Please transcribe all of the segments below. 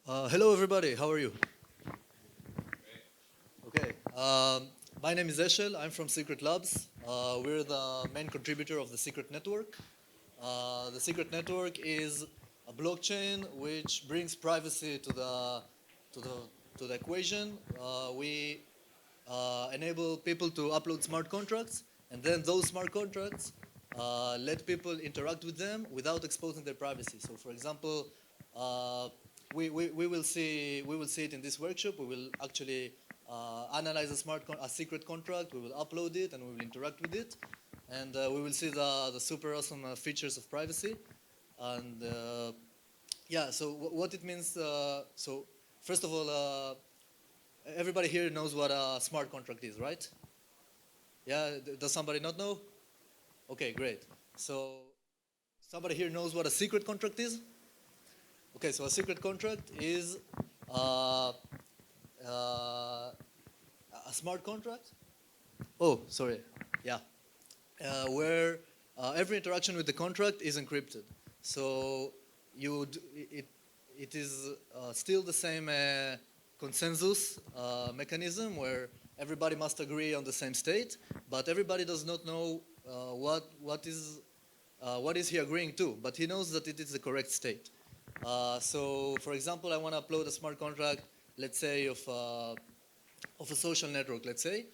Hello, everybody. How are you? Okay. My name is Eshel. I'm from Secret Labs. We're the main contributor of the Secret Network. The Secret Network is a blockchain which brings privacy to the to the equation. We enable people to upload smart contracts, and then those smart contracts let people interact with them without exposing their privacy. So, for example, uh, we will see it in this workshop. We will actually analyze a secret contract. We will upload it and we will interact with it, and we will see the super awesome features of privacy. And yeah, so what it means. So first of all, everybody here knows what a smart contract is, right? Yeah, does somebody not know? Okay, great. So somebody here knows what a secret contract is? Okay, so a secret contract is uh, a smart contract. Oh, sorry. Yeah, where every interaction with the contract is encrypted. So it is still the same consensus mechanism where everybody must agree on the same state, but everybody does not know what is he agreeing to, but he knows that it is the correct state. So, for example, I want to upload a smart contract, let's say of a social network, let's say.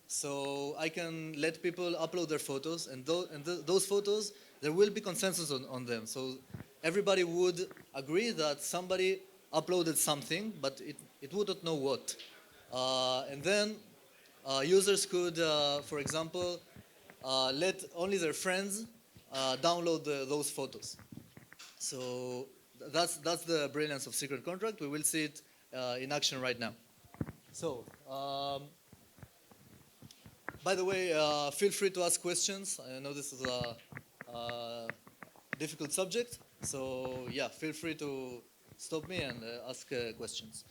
So I can let people upload their photos, and those photos, there will be consensus on them. So everybody would agree that somebody uploaded something, but it would not know what. And then users could, for example, let only their friends download those photos. So that's the brilliance of secret contract. We will see it in action right now. So, by the way, feel free to ask questions. I know this is a difficult subject, so yeah, feel free to stop me and ask questions.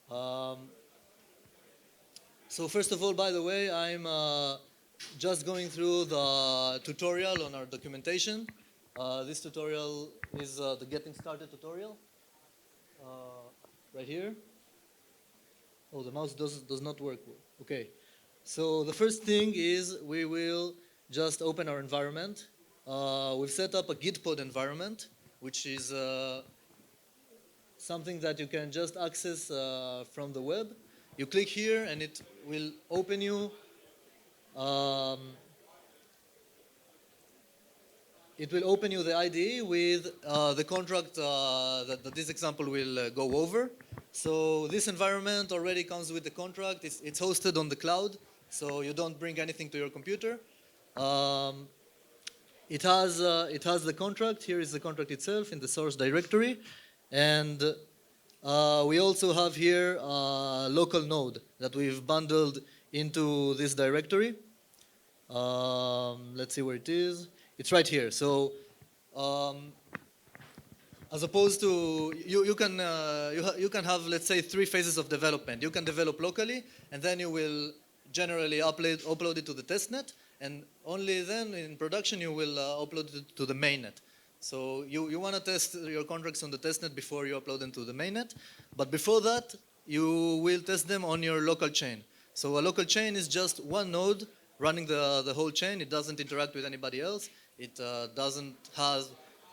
Um, so first of all, by the way, I'm just going through the tutorial on our documentation. This tutorial is the getting started tutorial, uh, right here. Oh, the mouse does not work. Okay. So the first thing is we will just open our environment. We've set up a Gitpod environment, which is something that you can just access from the web. You click here and it will open you um, the IDE with the contract that this example will go over. So this environment already comes with the contract. It's hosted on the cloud, so you don't bring anything to your computer. Um, it has the contract. Here is the contract itself in the source directory, and we also have here a local node that we've bundled into this directory. Let's see where it is. It's right here. So um, as opposed to you can have, let's say, three phases of development. You can develop locally, and then you will generally upload it to the testnet, and only then in production you will upload it to the mainnet. So you want to test your contracts on the testnet before you upload them to the mainnet, but before that you will test them on your local chain. So a local chain is just one node running the whole chain. It doesn't interact with anybody else. It doesn't have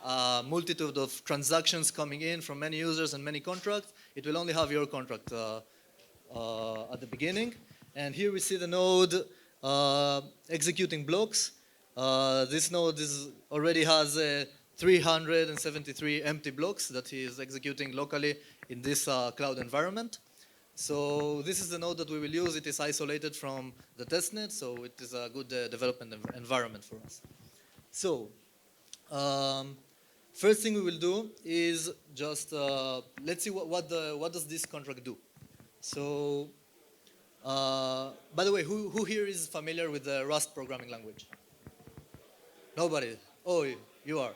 a multitude of transactions coming in from many users and many contracts. It will only have your contract at the beginning. And here we see the node executing blocks. This node already has 373 empty blocks that he is executing locally in this cloud environment. So this is the node that we will use. It is isolated from the testnet, so it is a good development environment for us. So first thing we will do is just let's see what does this contract do. So by the way, who here is familiar with the Rust programming language? Nobody. Oh, you are.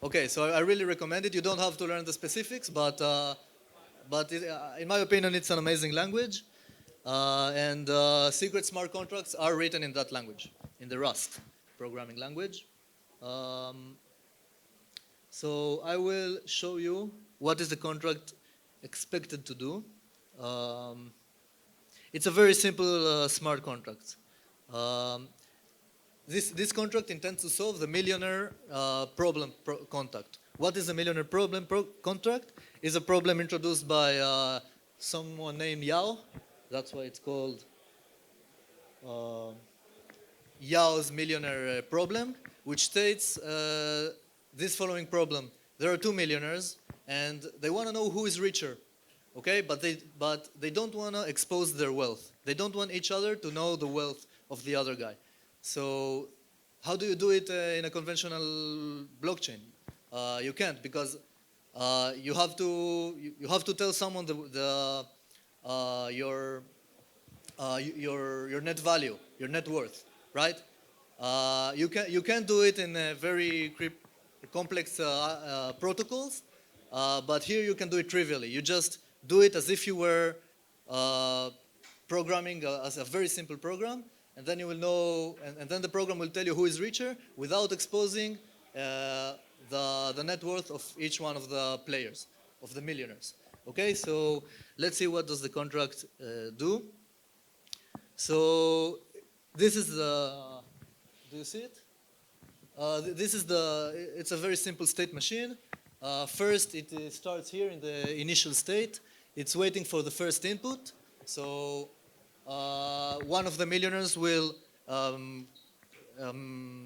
Okay, so I really recommend it. You don't have to learn the specifics, but in my opinion, it's an amazing language. And secret smart contracts are written in that language, in the Rust programming language. So I will show you what is the contract expected to do. It's a very simple smart contract. This contract intends to solve the millionaire problem contract. What is a millionaire problem contract? Is a problem introduced by someone named Yao. That's why it's called Yao's millionaire problem, which states this following problem. There are two millionaires, and they want to know who is richer. Okay, but they don't want to expose their wealth. They don't want each other to know the wealth of the other guy. So how do you do it in a conventional blockchain? You can't, because you have to tell someone your net value, your net worth, right? You can do it in a very complex protocols, but here you can do it trivially. You just do it as if you were programming as a very simple program, and then you will know, and then the program will tell you who is richer without exposing the net worth of each one of the players, of the millionaires. Okay, so let's see what does the contract do. So this is the, do you see it? It's a very simple state machine. First, it starts here in the initial state. It's waiting for the first input. So one of the millionaires will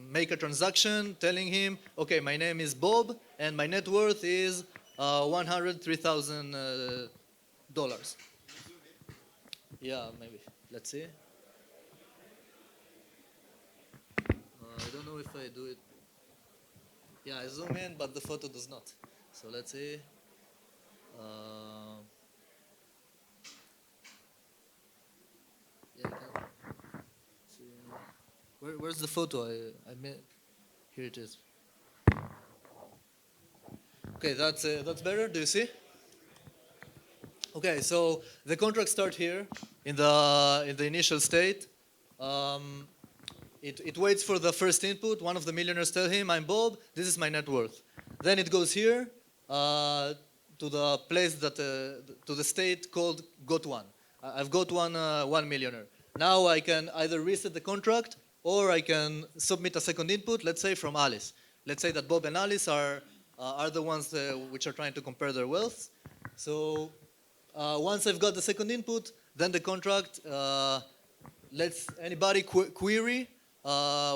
make a transaction telling him, okay, my name is Bob and my net worth is $103,000. Yeah, maybe. Let's see. I don't know if I do it. Yeah, I zoom in, but the photo does not. So let's see. Yeah, see. Where's the photo? I made. Here it is. Okay, that's better. Do you see? Okay, so the contract starts here in the initial state. It waits for the first input. One of the millionaires tell him, I'm Bob, this is my net worth. Then it goes here to the place that, to the state called got one. I've got one millionaire. Now I can either reset the contract or I can submit a second input, let's say from Alice. Let's say that Bob and Alice are the ones which are trying to compare their wealth. So once I've got the second input, then the contract lets anybody query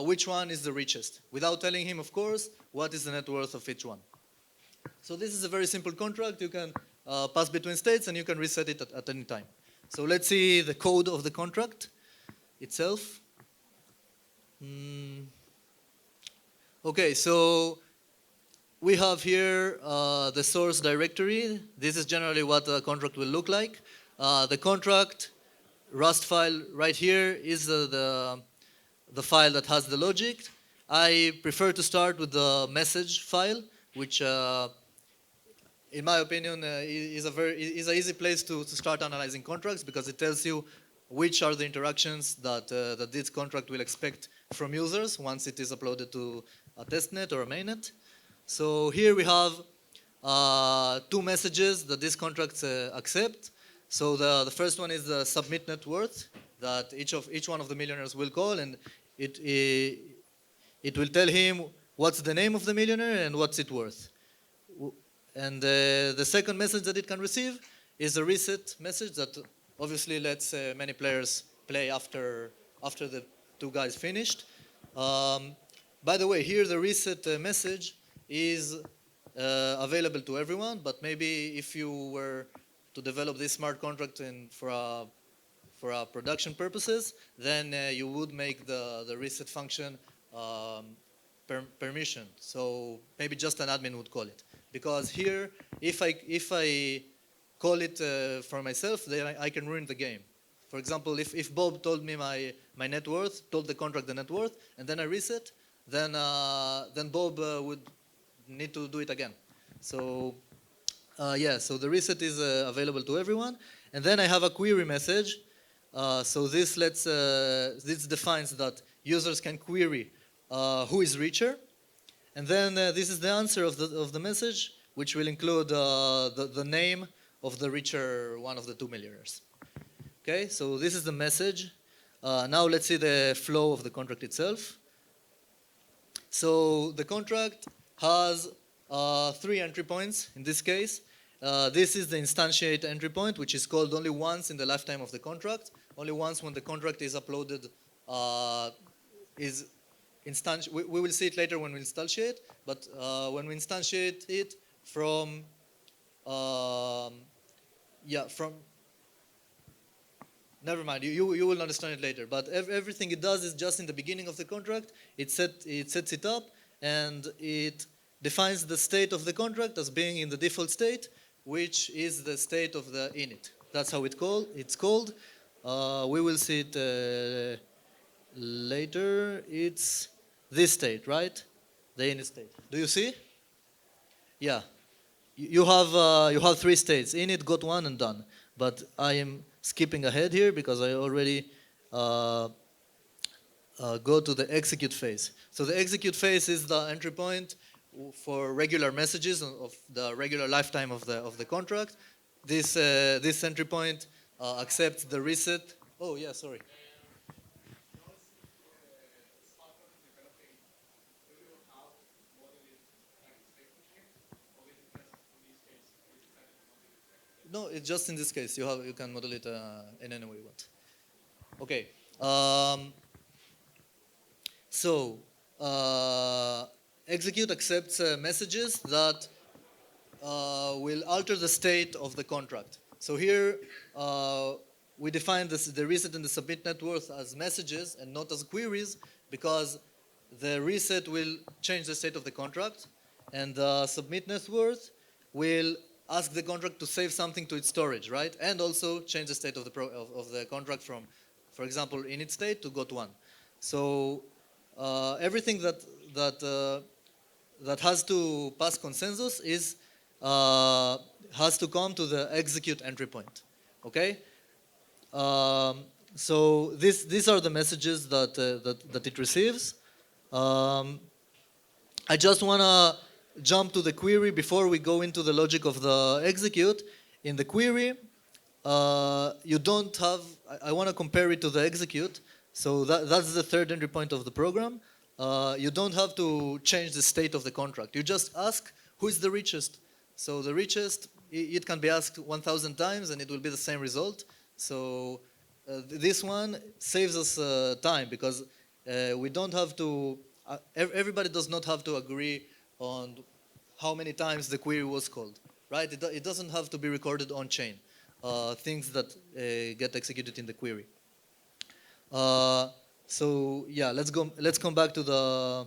which one is the richest, without telling him, of course, what is the net worth of each one. So this is a very simple contract. You can pass between states and you can reset it at any time. So let's see the code of the contract itself. Okay, so we have here the source directory. This is generally what the contract will look like. The contract Rust file right here is the file that has the logic. I prefer to start with the message file, which in my opinion is an easy place to start analyzing contracts, because it tells you which are the interactions that this contract will expect from users once it is uploaded to a testnet or a mainnet. So here we have two messages that this contract accept. So the first one is the submit net worth that each one of the millionaires will call, and it will tell him what's the name of the millionaire and what's it worth. And the second message that it can receive is a reset message that obviously lets many players play after the two guys finished. By the way, here the reset message is available to everyone, but maybe if you were to develop this smart contract for production purposes, then you would make the reset function permission. So maybe just an admin would call it. Because here, if I call it for myself, then I can ruin the game. For example, if Bob told me my net worth, told the contract the net worth, and then I reset, then Bob would need to do it again. So yeah, so the reset is available to everyone. And then I have a query message. So this defines that users can query who is richer. And then this is the answer of the message, which will include the name of the richer one of the two millionaires. Okay, so this is the message. Now let's see the flow of the contract itself. So the contract has 3 entry points in this case. This is the instantiate entry point, which is called only once in the lifetime of the contract. Only once when the contract is uploaded we will see it later when we instantiate, but when we instantiate it from never mind, you will understand it later, but everything it does is just in the beginning of the contract, it sets it up, and it defines the state of the contract as being in the default state, which is the state of the init. That's how it's called. We will see it later. It's this state, right? The init state. Do you see? Yeah. You have 3 states: init, got one, and done. But I am skipping ahead here because I already go to the execute phase. So the execute phase is the entry point for regular messages of the regular lifetime of the contract. This entry point accepts the reset. Oh yeah, sorry. No, it's just in this case. You can model it in any way you want. Okay. So execute accepts messages that will alter the state of the contract. So here we define the reset and the submit net worth as messages and not as queries, because the reset will change the state of the contract, and the submit net worth will ask the contract to save something to its storage, right? And also change the state of the contract from, for example, init state to got one. So everything that has to pass consensus has to come to the execute entry point. Okay. So these are the messages that it receives. I just wanna jump to the query before we go into the logic of the execute. In the query, you don't have, I want to compare it to the execute. So that's the third entry point of the program. You don't have to change the state of the contract. You just ask who is the richest. So the richest, it can be asked 1,000 times and it will be the same result. So this one saves us time, because we don't have to, everybody does not have to agree on how many times the query was called, right? It doesn't have to be recorded on chain, things that get executed in the query. So yeah, let's come back to the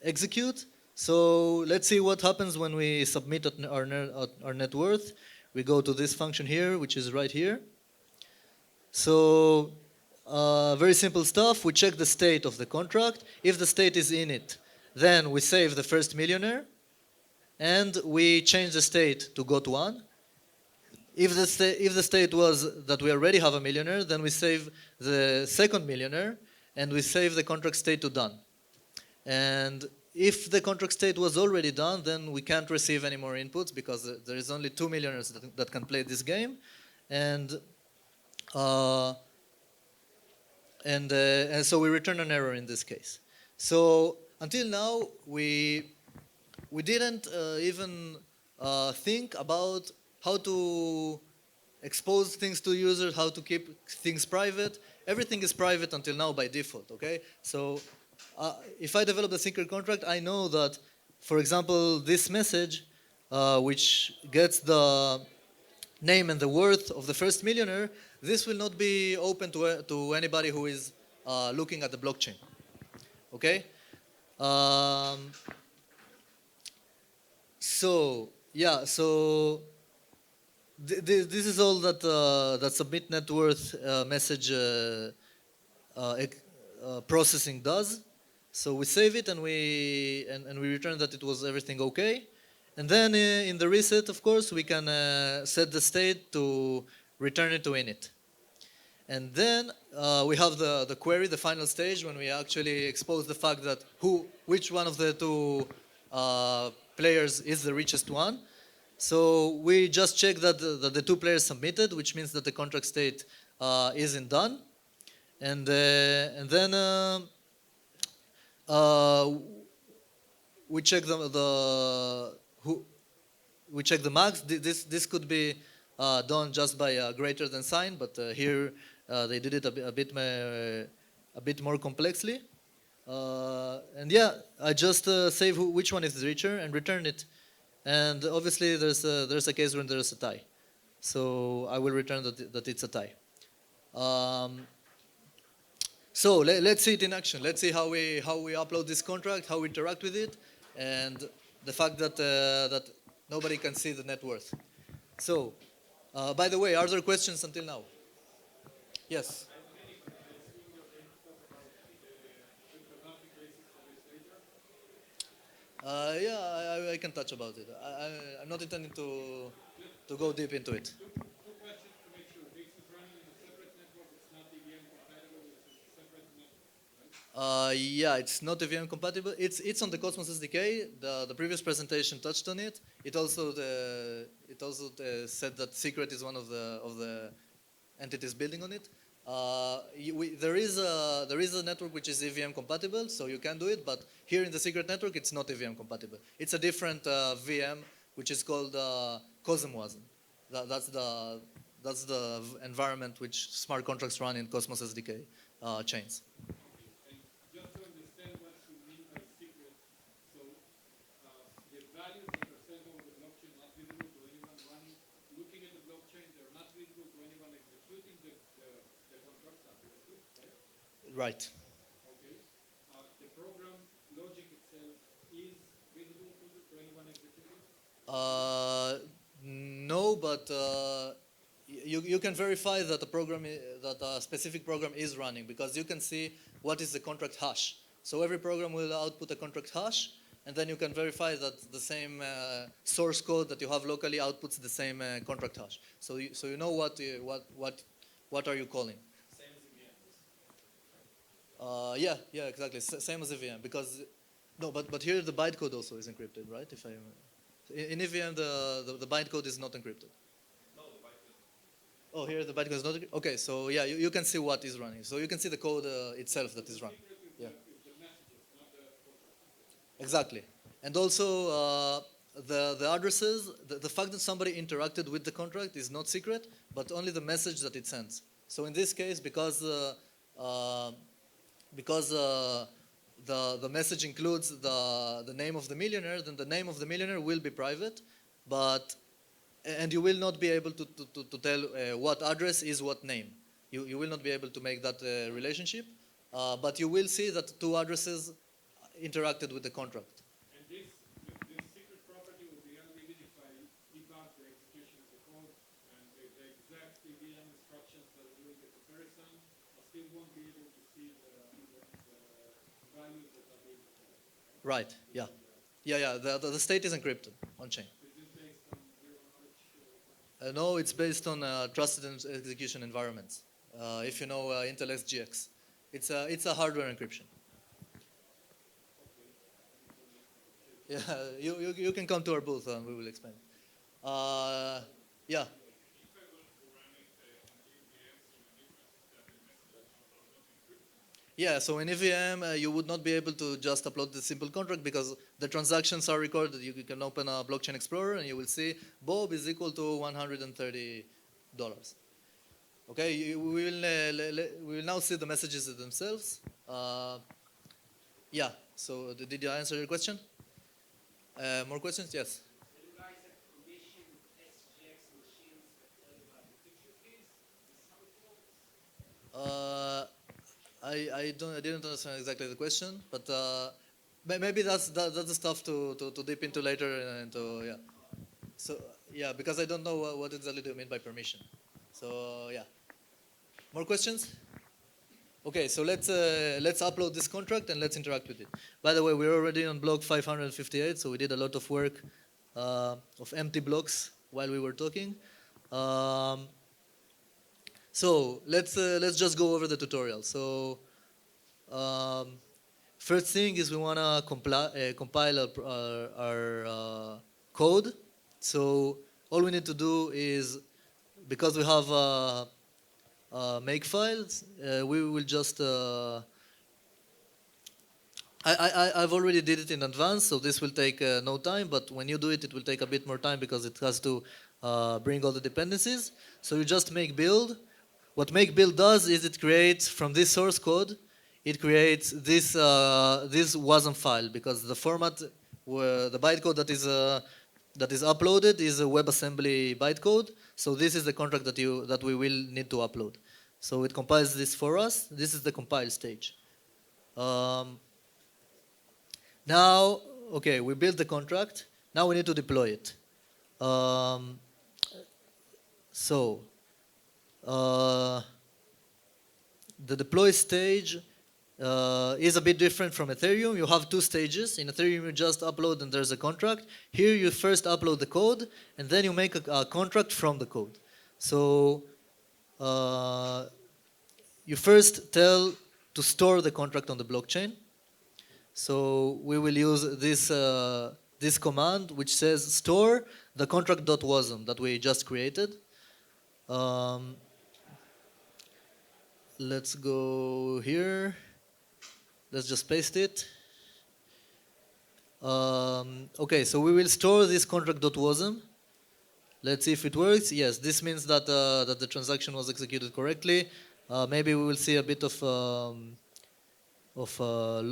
execute. So let's see what happens when we submit our net worth. We go to this function here, which is right here. So very simple stuff. We check the state of the contract. If the state is init, then we save the first millionaire, and we change the state to got one. If the state was that we already have a millionaire, then we save the second millionaire, and we save the contract state to done. And if the contract state was already done, then we can't receive any more inputs, because there is only 2 millionaires that can play this game, and so we return an error in this case. So until now, we didn't even think about how to expose things to users, how to keep things private. Everything is private until now by default, okay? So if I develop a secret contract, I know that, for example, this message, which gets the name and the worth of the first millionaire, this will not be open to anybody who is looking at the blockchain, okay? So yeah, so this is all that submit net worth message processing does. So we save it and we return that it was everything okay. And then in the reset, of course, we can set the state to return it to init. And then we have the query, the final stage, when we actually expose the fact that which one of the two players is the richest one. So we just check that the two players submitted, which means that the contract state isn't done, and then we check we check the max. This could be done just by a greater than sign, but here they did it a bit more complexly. And yeah, I just save which one is richer and return it. And obviously there's a case when there's a tie. So I will return that it's a tie. So let's see it in action. Let's see how we upload this contract, how we interact with it, and the fact that that nobody can see the net worth. So, by the way, are there questions until now? Yes. Yeah, I can touch about it. I'm not intending to go deep into it. Yeah, it's not EVM compatible. It's on the Cosmos SDK. The previous presentation touched on it. It also said that Secret is one of the entities building on it. There is a network which is EVM compatible, so you can do it. But here in the Secret network, it's not EVM compatible. It's a different VM which is called Cosmwasm. That's the environment which smart contracts run in Cosmos SDK chains. Right. Okay. The program logic itself is visible to anyone executing? No, but you can verify that that a specific program is running because you can see what is the contract hash. So every program will output a contract hash, and then you can verify that the same source code that you have locally outputs the same contract hash. So you know what are you calling. Yeah, exactly. Same as EVM because no, but here the bytecode also is encrypted, right? If I in EVM the bytecode is not encrypted. No, the bytecode. Oh, here the bytecode is not. Okay, so yeah, you can see what is running. So you can see the code itself that is running. Yeah. Exactly, and also the addresses. The fact that somebody interacted with the contract is not secret, but only the message that it sends. So in this case, because the message includes the name of the millionaire, then the name of the millionaire will be private, and you will not be able to tell what address is what name. You will not be able to make that relationship, but you will see that two addresses interacted with the contract. And this secret property will be unlimited if I debug the execution of the code and the exact EVM instructions that are doing the comparison. I still won't be able to see the values that are being compared. Right. Yeah. The state is encrypted on chain. Is this based on zero knowledge? No, it's based on trusted execution environments. If you know Intel SGX, it's a hardware encryption. Yeah, you can come to our booth and we will explain. Yeah. Yeah, so in EVM, you would not be able to just upload the simple contract because the transactions are recorded. You can open a blockchain explorer and you will see Bob is equal to $130. Okay, we will now see the messages themselves. Yeah, so did you answer your question? More questions? Yes. So you guys have commissioned SGX machines that tell you about the future keys? Is this how it works? I didn't understand exactly the question, but maybe that's the stuff to dip into later yeah. So yeah, because I don't know what exactly do you mean by permission. So yeah. More questions? Okay, so let's upload this contract and let's interact with it. By the way, we're already on block 558, so we did a lot of work of empty blocks while we were talking. So let's just go over the tutorial. So first thing is we want to compile our code. So all we need to do is, because we have make files, we will just I've already did it in advance, so this will take no time, but when you do it, it will take a bit more time because it has to bring all the dependencies. So you just make build. What make build does is it creates, from this source code, it creates this this WASM file, because the format, the bytecode that is uploaded is a WebAssembly bytecode. So this is the contract that we will need to upload. So it compiles this for us. This is the compile stage. Now, okay, we built the contract. Now we need to deploy it. So the deploy stage is a bit different from Ethereum. You have two stages. In Ethereum, you just upload and there's a contract. Here, you first upload the code, and then you make a contract from the code. So you first tell to store the contract on the blockchain. So we will use this command, which says store the contract.wasm that we just created. Let's go here. Let's just paste it. Okay, so we will store this contract.wasm. Let's see if it works. Yes, this means that that the transaction was executed correctly. Maybe we will see a bit of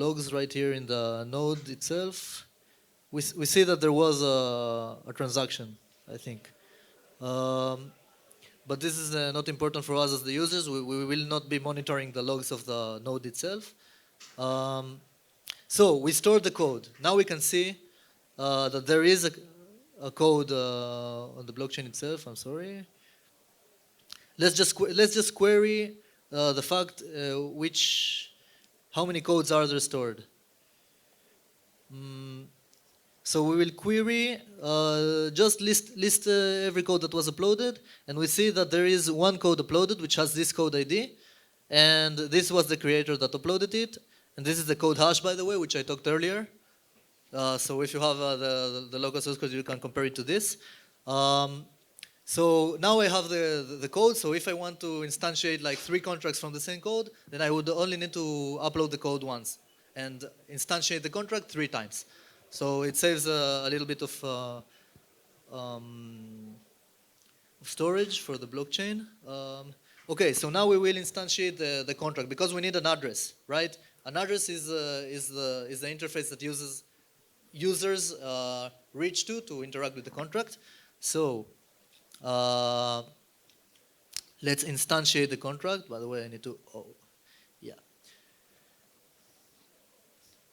logs right here in the node itself. We see that there was a transaction, I think. But this is not important for us as the users. We will not be monitoring the logs of the node itself. So we stored the code. Now we can see that there is a code on the blockchain itself. I'm sorry. Let's just query the fact how many codes are there stored. So we will query, just list every code that was uploaded, and we see that there is one code uploaded which has this code ID, and this was the creator that uploaded it, and this is the code hash, by the way, which I talked earlier. So if you have the local source code, you can compare it to this. So now I have the code, so if I want to instantiate like 3 contracts from the same code, then I would only need to upload the code once and instantiate the contract 3 times. So it saves a little bit of storage for the blockchain. Okay, so now we will instantiate the contract because we need an address, right? An address is the interface that users reach to interact with the contract. So let's instantiate the contract. By the way, I need to.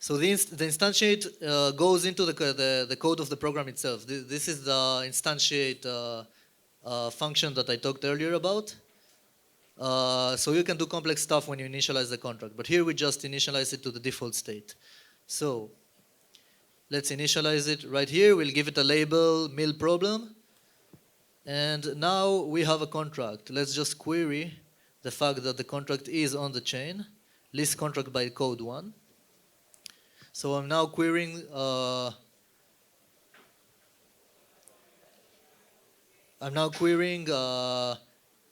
So the instantiate goes into the code of the program itself. This is the instantiate function that I talked earlier about. So you can do complex stuff when you initialize the contract, but here we just initialize it to the default state. So let's initialize it right here. We'll give it a label, Mill Problem. And now we have a contract. Let's just query the fact that the contract is on the chain. List contract by code 1. So I'm now querying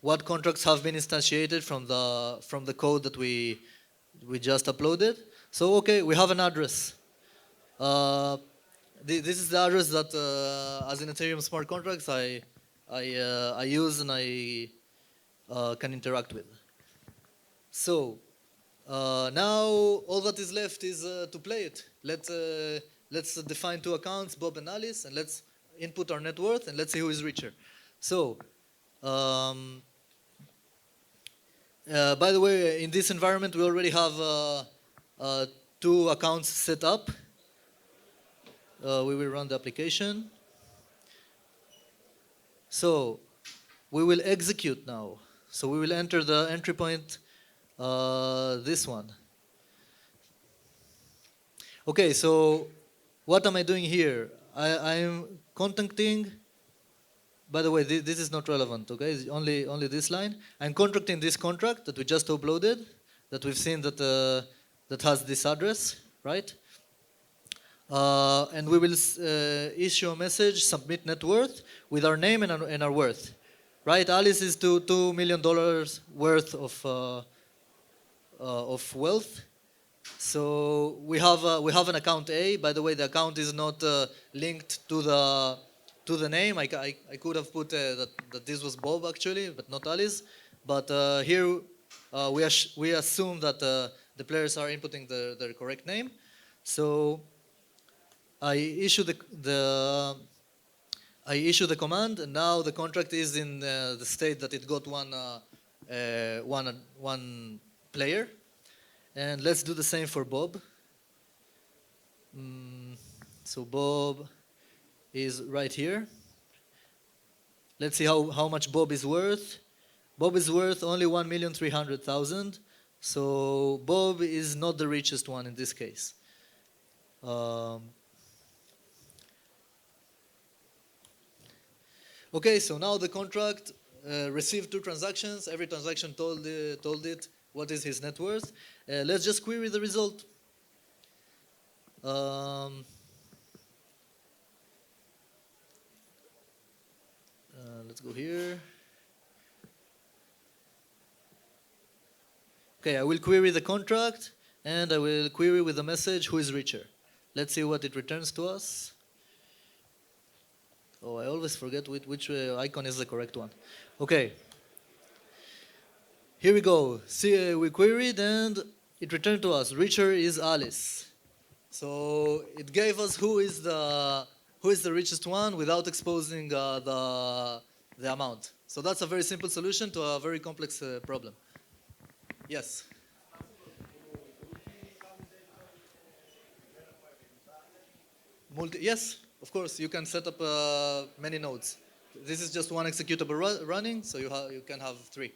what contracts have been instantiated from the code that we just uploaded. So okay, we have an address. This is the address that, as in Ethereum smart contracts, I use and I can interact with. So now all that is left is to play it. Let's define 2 accounts, Bob and Alice, and let's input our net worth and let's see who is richer. So by the way, in this environment we already have 2 accounts set up. We will run the application. So we will execute now. So we will enter the entry point, this one. Okay, so what am I doing here? I am contacting, by the way, this is not relevant, okay? It's only this line. I'm contracting this contract that we just uploaded, that we've seen that has this address, right? and we will issue a message, submit net worth with our name and our worth. Right, Alice is $2 million worth of wealth. So we have an account A. By the way, the account is not linked to the name. I could have put that this was Bob actually, but not Alice. But here we assume that the players are inputting their correct name. So I issue the command, and now the contract is in the state that it got one player. And let's do the same for Bob. So Bob is right here. Let's see how much Bob is worth. Bob is worth only 1,300,000. So Bob is not the richest one in this case. Okay, so now the contract received 2 transactions. Every transaction told it what is his net worth. Let's just query the result. Let's go here. Okay, I will query the contract, and I will query with the message who is richer. Let's see what it returns to us. Oh, I always forget which icon is the correct one. Okay. Here we go. See, we queried, and it returned to us. Richer is Alice. So it gave us who is the richest one without exposing the amount. So that's a very simple solution to a very complex problem. Yes. Yes, of course. You can set up many nodes. This is just one executable running, so you can have 3.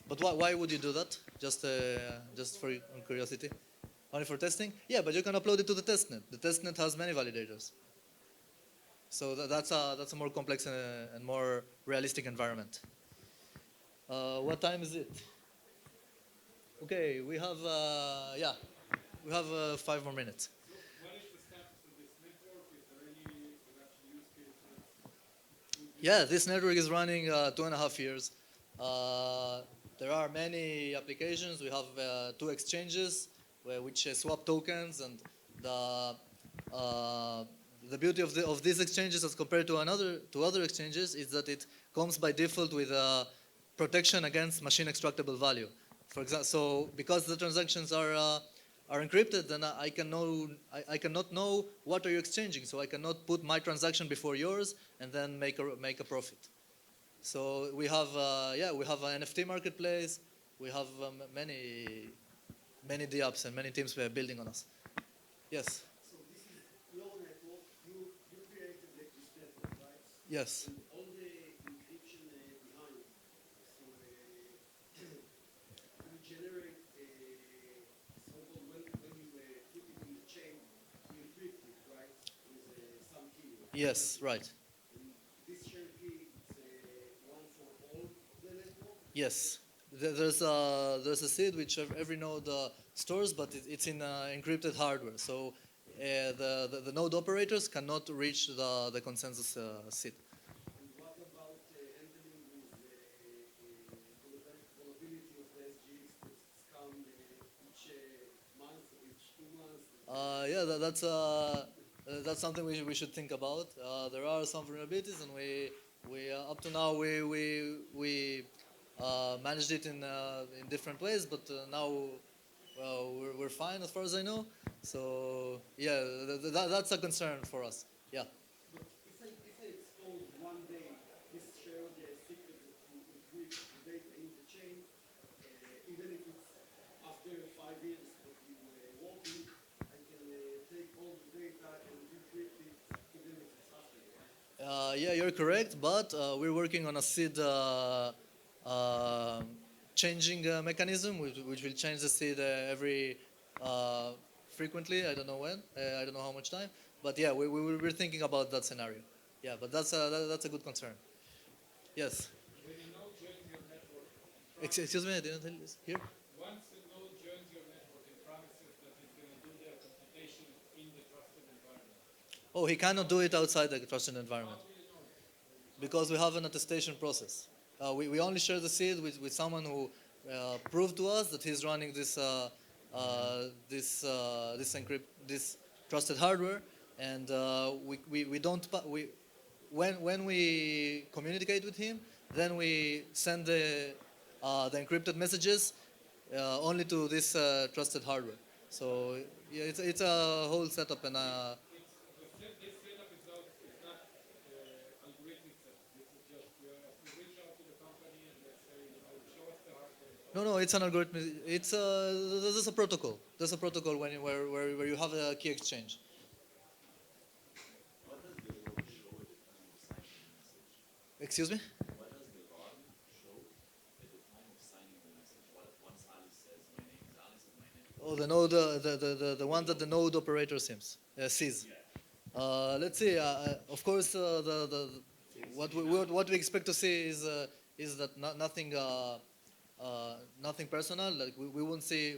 But why would you do that? Just for curiosity? Only for testing? Yeah, but you can upload it to the testnet. The testnet has many validators. So that's a more complex and more realistic environment. What time is it? Okay, we have 5 more minutes. What is the status of this network? Is there any production use cases? Yeah, this network is running 2.5 years. There are many applications. We have 2 exchanges which swap tokens, and the beauty of these exchanges as compared to other exchanges is that it comes by default with protection against machine extractable value. For example, so because the transactions are encrypted, then I cannot know what are you exchanging. So I cannot put my transaction before yours and then make a profit. So we have an NFT marketplace. We have many DApps and many teams building on us. Yes. So this is your network. You created this network, right? Yes. And all the encryption behind. So you generate so-called when you put it in the chain, you encrypt it, right? With some key. Yes. Right. And this share key is one for all of the network. Yes. There's a seed which every node stores, but it's in encrypted hardware. So the node operators cannot reach the consensus seed. And what about handling with vulnerability of the SGX that come each month, each 2 months? That's something we should think about. There are some vulnerabilities, and we up to now we managed it in different ways, but now we're fine as far as I know. So yeah, that's a concern for us. Yeah. But if I expose one day this shared secret to encrypt the data in the chain, even if it's after 5 years that you working, I can take all the data and decrypt it even if it's after, right? Yeah, you're correct, but we're working on a seed changing mechanism, which will change the seed every frequently. I don't know when. I don't know how much time. But yeah, we're thinking about that scenario. Yeah, but that's a good concern. Yes. When a node joins your network, Excuse me, I didn't tell you this. Here. once a node joins your network and promises that it's going to do their computation in the trusted Oh, he cannot do it outside the trusted environment because we have an attestation process. We only share the seed with someone who proved to us that he's running this trusted hardware, and we don't when we communicate with him, then we send the encrypted messages only to this trusted hardware. So yeah, it's a whole setup and This setup is not algorithmic setup. This is just you reach out to the company and they say, show us the hardware. no, it's an algorithm. It's there's a protocol. There's a protocol where you have a key exchange. What does the log show at the time of signing the message? Excuse me? What does the log show at the time of signing the message? Once Alice says, my name is Alice and my name is... Oh, the node, the one that the node operator sees. Let's see. Of course, what we expect to see is that nothing personal. Like we won't see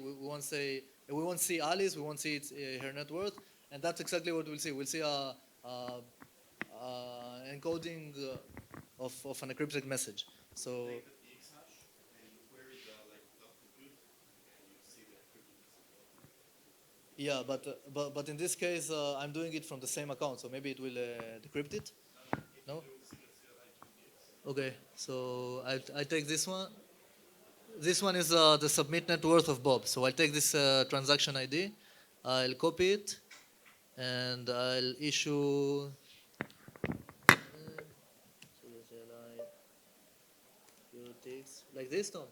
Alice. We won't see her net worth, and that's exactly what we'll see. We'll see a encoding of an encrypted message. So. Take the X hash and query the .compute, and you see the encrypted message. Yeah, but in this case, I'm doing it from the same account, so maybe it will decrypt it. No? Okay, so I take this one. This one is the submit net worth of Bob. So I'll take this transaction ID, I'll copy it, and I'll issue. Like this, Tom.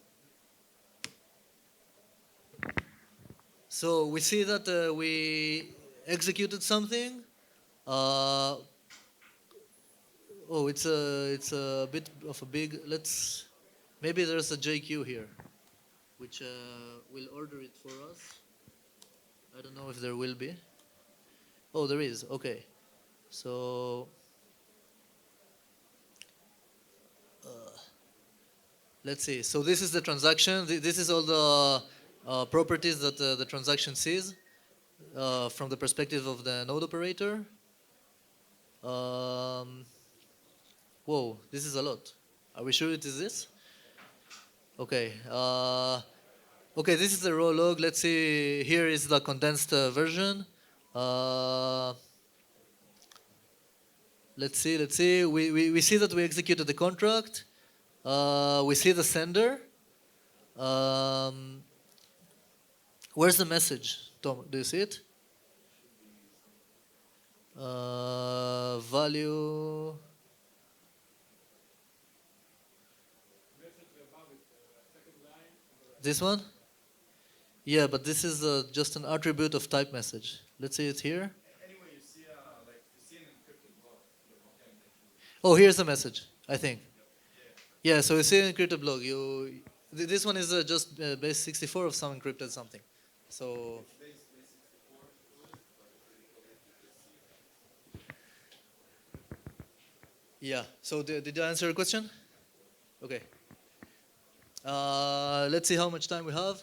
So we see that we executed something. Oh, it's a bit of a big. Maybe there's a JQ here, which will order it for us. I don't know if there will be. Oh, there is. Okay, so let's see. So this is the transaction. This is all the properties that the transaction sees from the perspective of the node operator. Whoa, this is a lot. Are we sure it is this? Okay. Okay, this is the raw log. Let's see. Here is the condensed version. Let's see. We see that we executed the contract. We see the sender. Where's the message, Tom? Do you see it? Value. This one? Yeah, but this is just an attribute of type message. Let's see it here. Anyway, you see an encrypted log. Oh, here's the message, I think. Yeah, so you see an encrypted log. This one is just base 64 of some encrypted something. So. Yeah. So did I answer your question? Okay. Let's see how much time we have.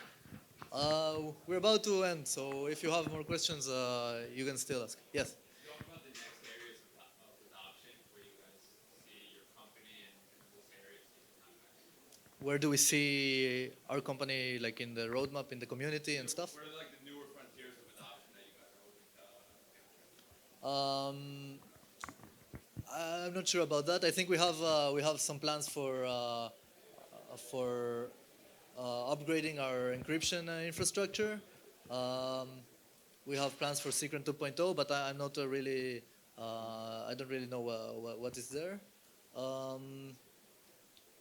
We're about to end, so if you have more questions, you can still ask. Yes. Talk about the next areas of adoption where you guys see your company and those areas. Where do we see our company, like in the roadmap, in the community and stuff? What are like the newer frontiers of adoption that you guys are hoping to I'm not sure about that. I think we have some plans for upgrading our encryption infrastructure. We have plans for Secret 2.0, but I'm not really. I don't really know what is there.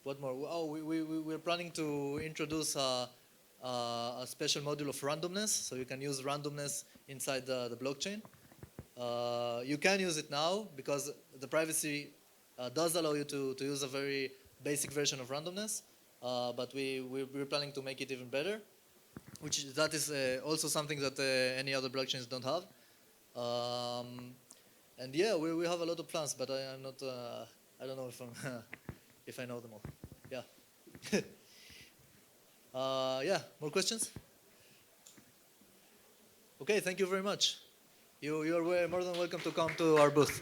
What more? Oh, we're planning to introduce a special module of randomness, so you can use randomness inside the blockchain. You can use it now because the privacy does allow you to use a very basic version of randomness, but we're planning to make it even better, that is also something that any other blockchains don't have. And yeah, we have a lot of plans, but I'm not. I don't know if if I know them all. Yeah. Yeah. More questions? Okay. Thank you very much. you're more than welcome to come to our booth.